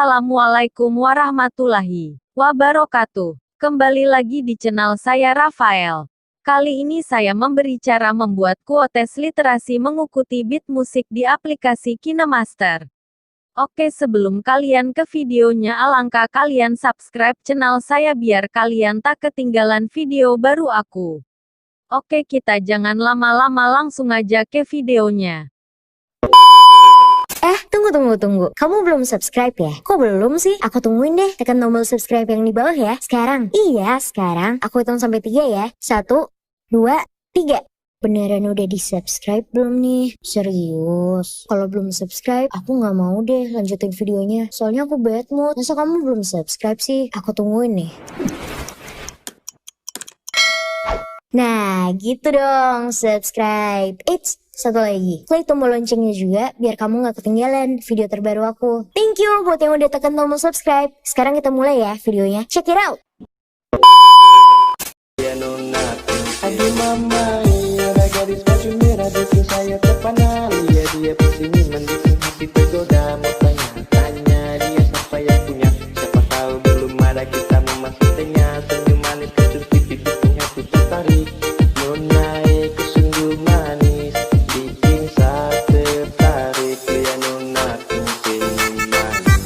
Assalamualaikum warahmatullahi wabarakatuh. Kembali lagi di channel saya Rafael. Kali ini saya memberi cara membuat kuotes literasi mengikuti beat musik di aplikasi Kinemaster. Oke, sebelum kalian ke videonya, alangkah kalian subscribe channel saya biar kalian tak ketinggalan video baru aku. Oke, kita jangan lama-lama, langsung aja ke videonya. Tunggu. Kamu belum subscribe ya? Kok belum sih? Aku tungguin deh. Tekan tombol subscribe yang di bawah ya. Sekarang. Iya, sekarang. Aku hitung sampai 3 ya. 1, 2, 3. Beneran udah di subscribe belum nih? Serius? Kalau belum subscribe, aku gak mau deh lanjutin videonya. Soalnya aku bad mood. Masa kamu belum subscribe sih? Aku tungguin nih. Nah, gitu dong. Subscribe. Satu lagi, klik tombol loncengnya juga biar kamu gak ketinggalan video terbaru aku. Thank you buat yang udah tekan tombol subscribe. Sekarang kita mulai ya videonya. Check it out. Aduh mama, ada gadis baju merah bikin saya terpana. Lihat dia pesingin mendukung hati tergoda. Mau tanya dia siapa yang punya. Siapa tahu belum ada kita memastikannya. Senyum manis kecil pipi bikin hati tertarik. Nona itu sungguh manis, bikin saya tertarik. Lihat nona senyum manis.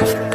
Musik.